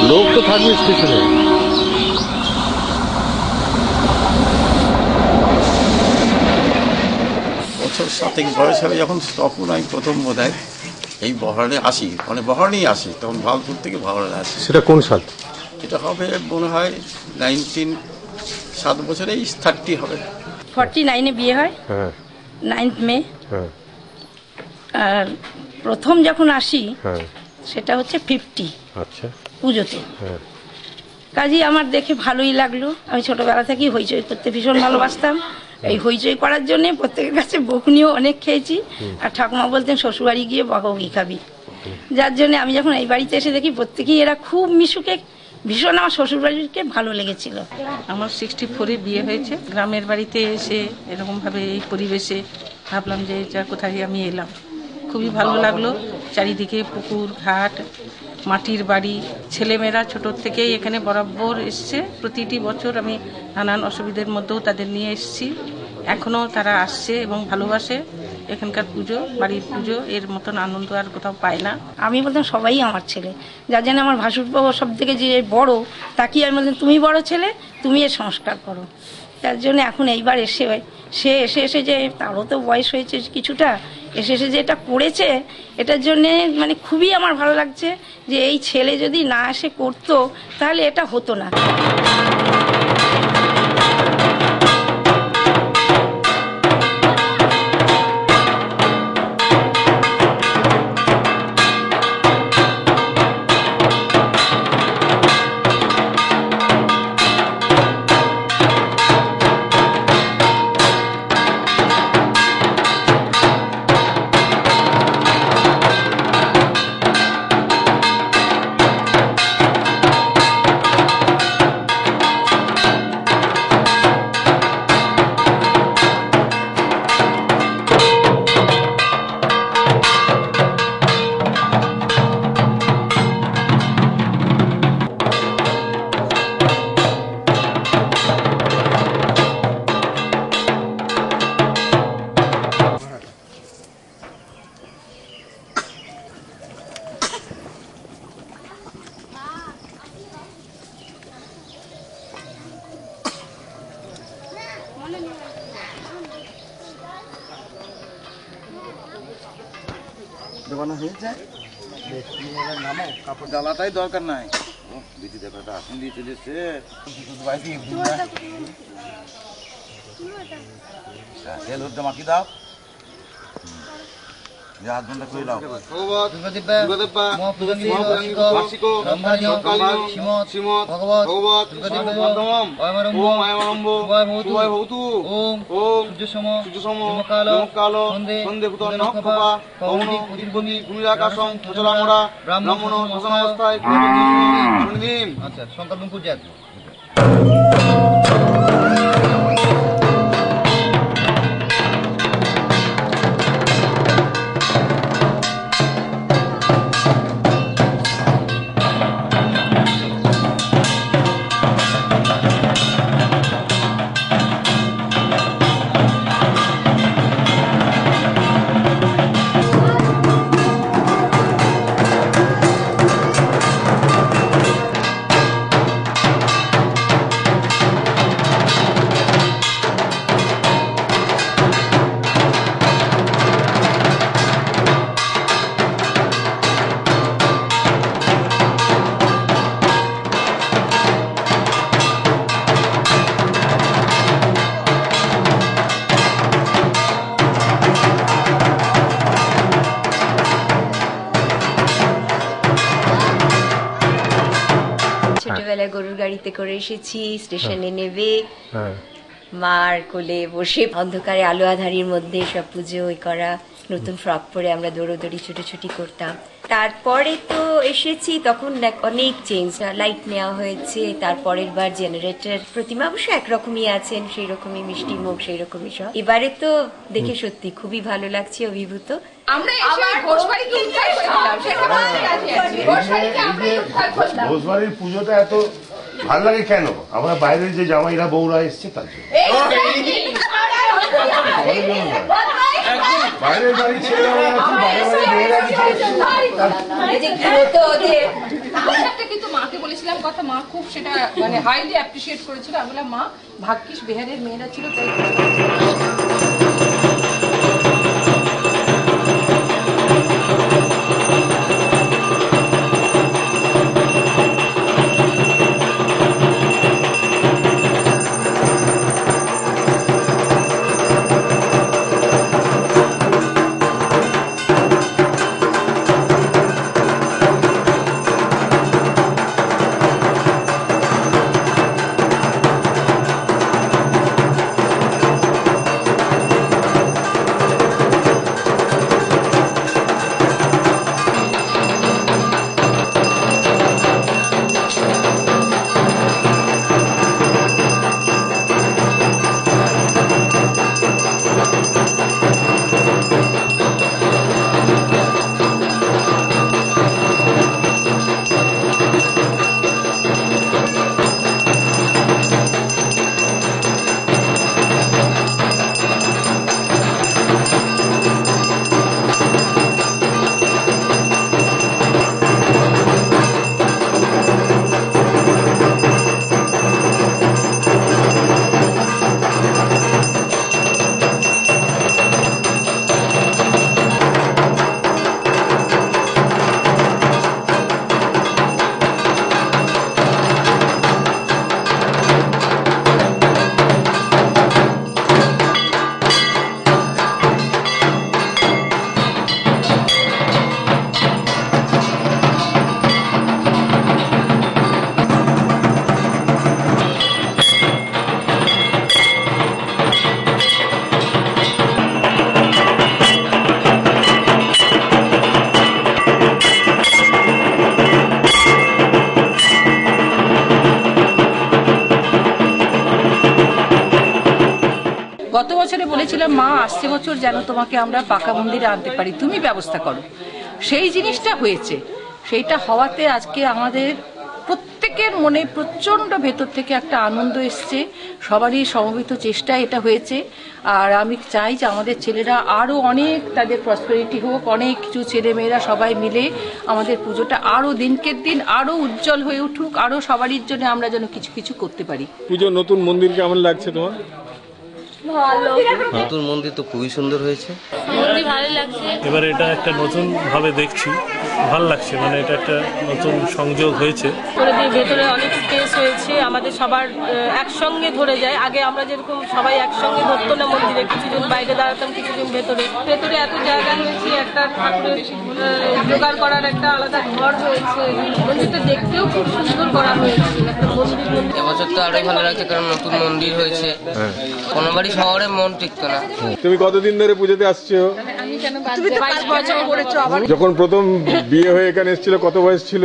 লোক তো থাকবে স্টেশনে। বছর 7 বয়স হবে যখন, তখন আমি প্রথম বোধহয় এই বহরমে আসি, মানে বহরমেই আসি, তখন ভালপুর থেকে বহরমে আসি। সেটা কোন সাল? এটা হবে মনে হয় 7 বছরে 30 হবে। 49-এ বিয়ে হয়, 9th মে। আর প্রথম যখন আসি সেটা হচ্ছে 50 পুজোতে। কাজেই আমার দেখে ভালোই লাগলো। আমি ছোটবেলা থেকেই হইচই করতে ভীষণ ভালোবাসতাম। এই হইচই করার জন্য প্রত্যেকের কাছে বকুনিও অনেক খেয়েছি। আর ঠাকুমা বলতেন শ্বশুরবাড়ি গিয়ে বকাবকি খাবি, যার জন্য আমি যখন এই বাড়িতে এসে দেখি প্রত্যেকেই এরা খুব মিশুকে, ভীষণ আমার শ্বশুরবাড়িকে ভালো লেগেছিল। আমার 64-এ বিয়ে হয়েছে। গ্রামের বাড়িতে এসে এরকমভাবে এই পরিবেশে ভাবলাম যে এটা কোথায় আমি এলাম, খুবই ভালো লাগলো। চারিদিকে পুকুর ঘাট, মাটির বাড়ি, ছেলেমেয়েরা ছোটোর থেকেই এখানে বরাবর এসছে। প্রতিটি বছর আমি নানান অসুবিধার মধ্যেও তাদের নিয়ে এসেছি, এখনও তারা আসছে এবং ভালোবাসে। এখানকার পুজো, বাড়ির পুজো, এর মতন আনন্দ আর কোথাও পায় না। আমি বলতাম সবাই আমার ছেলে, যার জন্য আমার ভাসুরবাবু সব থেকে যে বড়, তাকে আমি বলতাম তুমি বড় ছেলে, তুমি এর সংস্কার করো। তার জন্য এখন এইবার সে এসে যে, তারও তো বয়স হয়েছে কিছুটা, এসে যে এটা করেছে, এটার জন্যে মানে খুবই আমার ভালো লাগছে যে এই ছেলে যদি না এসে করতো তাহলে এটা হতো না। দোকানে হয়েছে, নামো, কাপড় জ্বালাটাই দরকার নাই। দিদি দেখো একটা আসন দিয়ে চলেছে, তেল মাখি দাও, হাত ঘন্টা করে দাও। আচ্ছা, সংকল্প পূজা। ছোটবেলায় গরুর গাড়িতে করে এসেছি, স্টেশনে নেবে, মার কোলে বসে অন্ধকারে আলো আধারির মধ্যে সব পুজো করা, নতুন ফ্রক পরে আমরা দৌড়োদৌড়ি ছুটোছুটি করতাম। তারপরে তো এসেছি, তখন অনেক চেঞ্জ, লাইট নেওয়া হয়েছে, তারপরের বার জেনারেটর। প্রতিমা অবশ্য একরকমই আছেন, সেই রকমই মিষ্টি মুখ, সেই রকমই সব। এবারে তো দেখে সত্যি খুবই ভালো লাগছে, অভিভূত। ঘোষবাড়ির পুজোটা এত ভালো লাগে কেন? আমরা বাইরের যে জামাইরা বউরা এসছে তার জন্য। বাইরের বাড়ি ছেড়ে কিন্তু মাকে বলেছিলাম কথা, মা খুব সেটা মানে হাইলি অ্যাপ্রিসিয়েট করেছিল। আমি বললাম মা ভাগ্যিস বিহারের মেয়েরা ছিল তাই। গত বছরে বলেছিলাম মা আসছে বছর যেন তোমাকে আমরা পাকা মন্দিরে আনতে পারি, তুমি ব্যবস্থা করো। সেই জিনিসটা হয়েছে, সেইটা হওয়াতে আজকে আমাদের প্রত্যেকের মনে প্রচণ্ড ভেতর থেকে একটা আনন্দ এসছে, সবারই সমবেত চেষ্টা এটা হয়েছে। আর আমি চাই যে আমাদের ছেলেরা আরও অনেক তাদের প্রসপেরিটি হোক, অনেক কিছু ছেলেমেয়েরা সবাই মিলে আমাদের পুজোটা আরও দিনকে দিন আরও উজ্জ্বল হয়ে উঠুক, আরও সবারই জন্য আমরা যেন কিছু কিছু করতে পারি। পুজো নতুন মন্দির কেমন লাগছে তোমার? নতুন মন্দির তো খুবই সুন্দর হয়েছে, ভালো লাগছে। এবার এটা একটা নতুন ভাবে দেখছি, ভালো লাগছে, মানে এটা একটা নতুন সংযোগ হয়েছে। ভেতরে অনেক স্পেস হয়েছে, আমাদের সবার একসঙ্গে ধরে যায়। আগে আমরা যেরকম সবাই একসঙ্গে ধরতো না মন্দিরে, কিছুজন বাইরে দাঁড়াতাম, কিছুজন ভেতরে ভেতরে এত জায়গা হয়েছে, একটা ঠাকুরের জোগাড় করার একটা আলাদা ঘর হয়েছে। মন্দিরটা দেখতেও খুব সুন্দর করা হয়েছে, একটা মন্দির। এবছর তো আরোই ভালো লাগছে কারণ নতুন মন্দির হয়েছে। কোনোবারই শহরে মন টিকতো না। তুমি কতদিন ধরে পুজোতে আসছো? যখন প্রথম বিয়ে হয়ে এখানে এসেছিল কত বয়স ছিল?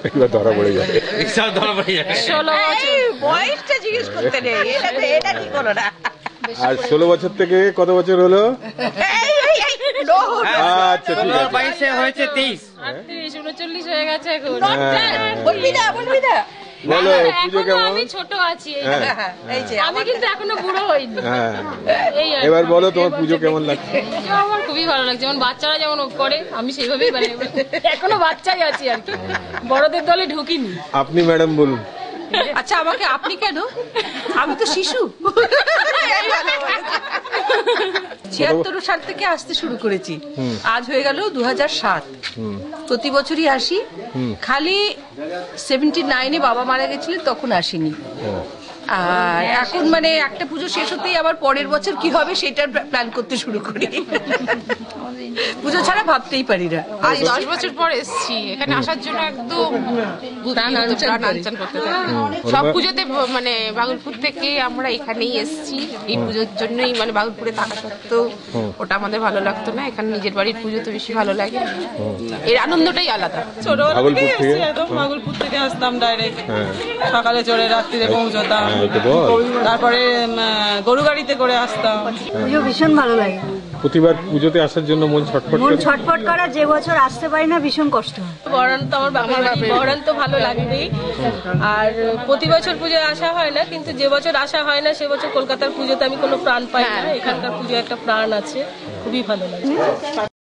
একবার ধরা পড়ে যাবে, 16 বছর। বয়সটা জিজ্ঞেস করতে নেই, এটা কি করো না। আর 16 বছর থেকে কত বছর হলো? আচ্ছা ঠিক আছে, 22 হয়েছে 23, 38, 39 হয়ে গেছে এখন। বলবি না বলো পুজো কেমন? আমি ছোট আছি, আমি কিন্তু এখনো বুড়ো হইনি। এবার বলো তোমার পুজো কেমন লাগছে? আমার খুবই ভালো লাগছে, যেমন বাচ্চারা যেমন করে আমি সেইভাবেই, মানে এখনো বাচ্চাই আছি আর কি, বড়দের দলে ঢুকিনি। আপনি ম্যাডাম বলুন। আচ্ছা আমাকে আপনি কেন, আমি তো শিশু। 76 সাল থেকে আসতে শুরু করেছি, আজ হয়ে গেল 2007। প্রতি বছরই আসি, খালি 79-এ বাবা মারা গেছিলেন তখন আসিনি। আর এখন মানে একটা পুজো শেষ হতেই আবার পরের বছর কি হবে সেটার প্ল্যান করতে শুরু করি। পুজো ছাড়া ভাবতেই পারি না। আজ 10 বছর পর এসেছি এখানে আসার জন্য, একদম আনচান করতে সব পুজোতে, মানে বাগলপুর থেকে আমরা এখানেই এসেছি এই পুজোর জন্যই, মানে বাগলপুরে থাকা সত্ত্বেও ওটা আমাদের ভালো লাগতো না, এখানে নিজের বাড়ির পুজো তো বেশি ভালো লাগে, এর আনন্দটাই আলাদা। বাগলপুর থেকে আসতাম ডাইরেক্ট, সকালে চড়ে রাত্রিতে পৌঁছতাম, তারপরে গরু গাড়িতে করে আসতাম। পুজো ভীষণ ভালো লাগে। প্রতিবার পুজোতে আসার জন্য মন ছটফট করে? ছটফট করা, যে বছর আসতে পারি না ভীষণ কষ্ট হয়। বহরান তো আমার বাপের বাড়ি, বহরান তো ভালো লাগবেই। আর প্রতি বছর পুজোয় আসা হয় না, কিন্তু যে বছর আসা হয় না সে বছর কলকাতার পুজোতে আমি কোনো প্রাণ পাই না। এখানকার পুজো একটা প্রাণ আছে, খুবই ভালো লাগে।